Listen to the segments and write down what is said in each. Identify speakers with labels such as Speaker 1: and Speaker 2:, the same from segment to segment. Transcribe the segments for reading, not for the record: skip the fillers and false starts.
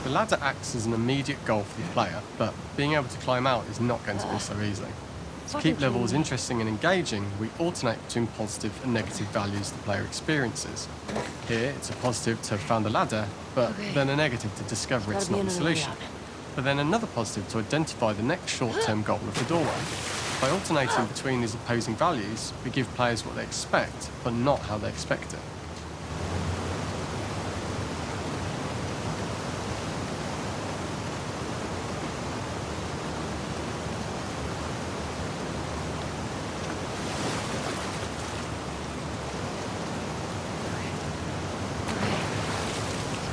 Speaker 1: The ladder acts as an immediate goal for the player, but being able to climb out is not going to be so easy. To keep levels interesting and engaging, we alternate between positive and negative values the player experiences. Here, it's a positive to have found a ladder, but then a negative to discover it's not the solution. But then another positive to identify the next short-term goal of the doorway. By alternating between these opposing values, we give players what they expect, but not how they expect it.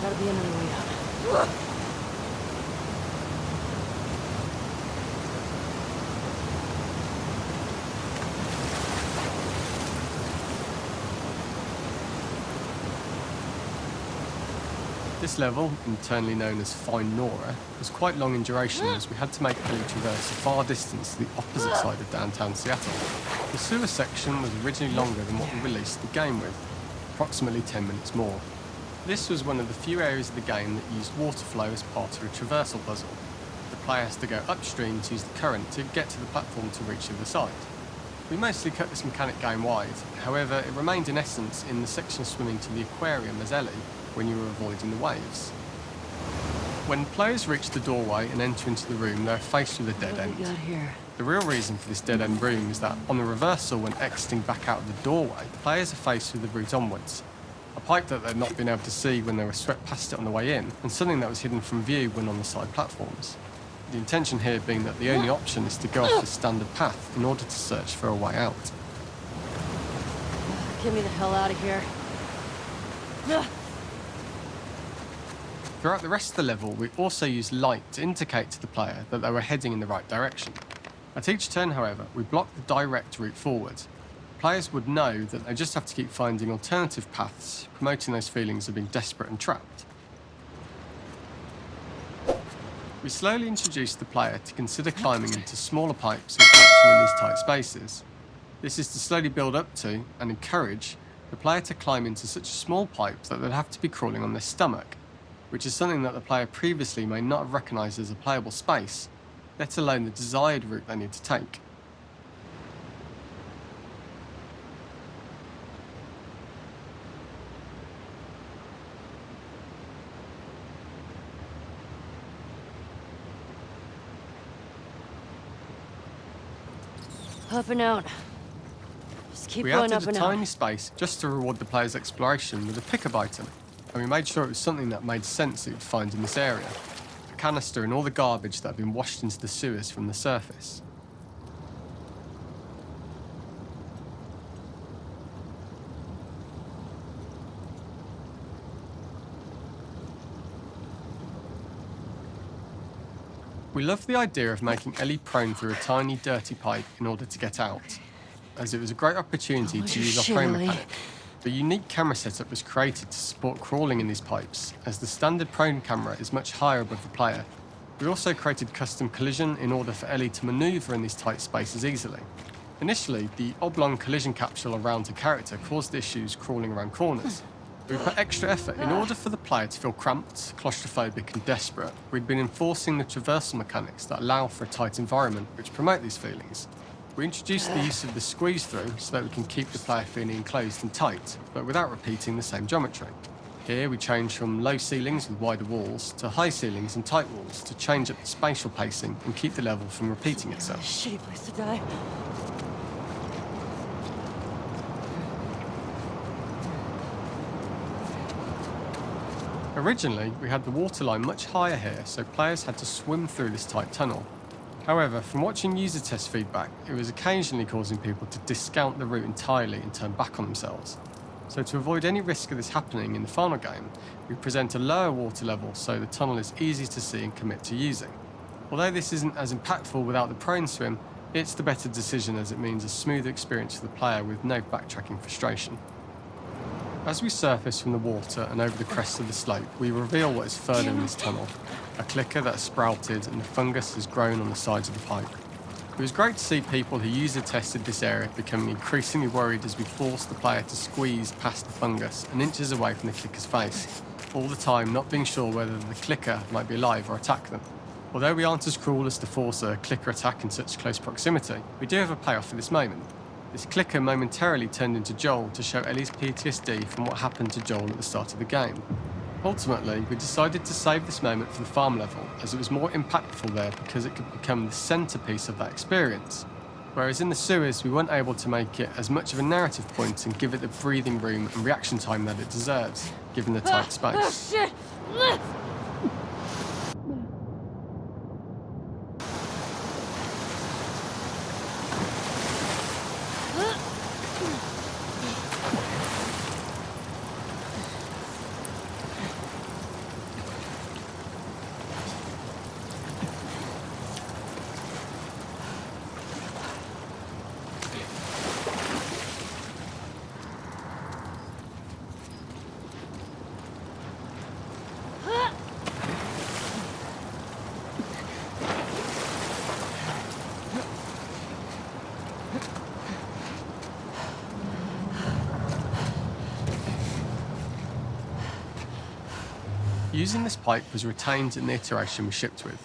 Speaker 2: Gotta be another way out.
Speaker 1: This level, internally known as Find Nora, was quite long in duration as we had to make Ellie traverse a far distance to the opposite side of downtown Seattle. The sewer section was originally longer than what we released the game with, approximately 10 minutes more. This was one of the few areas of the game that used water flow as part of a traversal puzzle. The player has to go upstream to use the current to get to the platform to reach the other side. We mostly cut this mechanic game-wide, however it remained in essence in the section swimming to the aquarium as Ellie when you were avoiding the waves. When players reach the doorway and enter into the room, they're faced with a dead end. The real reason for this dead-end room is that on the reversal when exiting back out of the doorway, players are faced with the route onwards. A pipe that they'd not been able to see when they were swept past it on the way in, and something that was hidden from view when on the side platforms. The intention here being that the only option is to go off the standard path in order to search for a way out.
Speaker 2: Get me the hell out of here.
Speaker 1: Throughout the rest of the level, we also used light to indicate to the player that they were heading in the right direction. At each turn, however, we blocked the direct route forward. Players would know that they just have to keep finding alternative paths, promoting those feelings of being desperate and trapped. We slowly introduced the player to consider climbing into smaller pipes and crouching in these tight spaces. This is to slowly build up to, and encourage, the player to climb into such small pipes that they'd have to be crawling on their stomach, which is something that the player previously may not have recognised as a playable space, let alone the desired route they need to take.
Speaker 2: Up and out. Just keep
Speaker 1: We
Speaker 2: going
Speaker 1: added
Speaker 2: up
Speaker 1: a
Speaker 2: and
Speaker 1: tiny
Speaker 2: out.
Speaker 1: space just to reward the player's exploration with a pickup item, and we made sure it was something that made sense that you'd find in this area. A canister and all the garbage that had been washed into the sewers from the surface. We loved the idea of making Ellie prone through a tiny, dirty pipe in order to get out, as it was a great opportunity to use our prone mechanic. The unique camera setup was created to support crawling in these pipes, as the standard prone camera is much higher above the player. We also created custom collision in order for Ellie to manoeuvre in these tight spaces easily. Initially, the oblong collision capsule around her character caused issues crawling around corners. We put extra effort in order for the player to feel cramped, claustrophobic and desperate. We'd been enforcing the traversal mechanics that allow for a tight environment, which promote these feelings. We introduced the use of the squeeze through so that we can keep the player feeling enclosed and tight, but without repeating the same geometry. Here we change from low ceilings with wider walls to high ceilings and tight walls to change up the spatial pacing and keep the level from repeating itself.
Speaker 2: Shitty place to die.
Speaker 1: Originally, we had the waterline much higher here, so players had to swim through this tight tunnel. However, from watching user test feedback, it was occasionally causing people to discount the route entirely and turn back on themselves. So to avoid any risk of this happening in the final game, we present a lower water level so the tunnel is easy to see and commit to using. Although this isn't as impactful without the prone swim, it's the better decision as it means a smoother experience for the player with no backtracking frustration. As we surface from the water and over the crest of the slope, we reveal what is further in this tunnel. A clicker that has sprouted and the fungus has grown on the sides of the pipe. It was great to see people who user tested this area becoming increasingly worried as we forced the player to squeeze past the fungus and inches away from the clicker's face, all the time not being sure whether the clicker might be alive or attack them. Although we aren't as cruel as to force a clicker attack in such close proximity, we do have a payoff for this moment. This clicker momentarily turned into Joel to show Ellie's PTSD from what happened to Joel at the start of the game. Ultimately, we decided to save this moment for the farm level, as it was more impactful there because it could become the centrepiece of that experience. Whereas in the sewers, we weren't able to make it as much of a narrative point and give it the breathing room and reaction time that it deserves, given the tight space.
Speaker 2: Oh shit!
Speaker 1: Using this pipe was retained in the iteration we shipped with,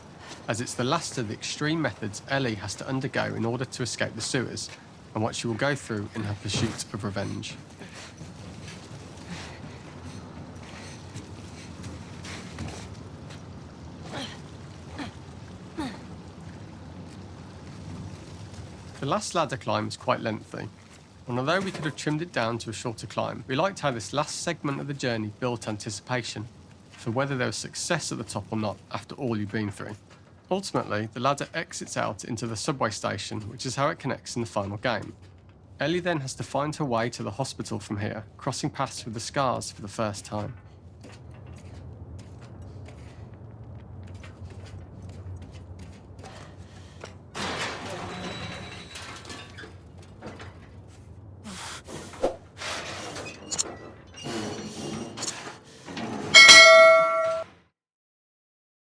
Speaker 1: as it's the last of the extreme methods Ellie has to undergo in order to escape the sewers, and what she will go through in her pursuit of revenge. The last ladder climb is quite lengthy, and although we could have trimmed it down to a shorter climb, we liked how this last segment of the journey built anticipation for whether there was success at the top or not after all you've been through. Ultimately, the ladder exits out into the subway station, which is how it connects in the final game. Ellie then has to find her way to the hospital from here, crossing paths with the scars for the first time.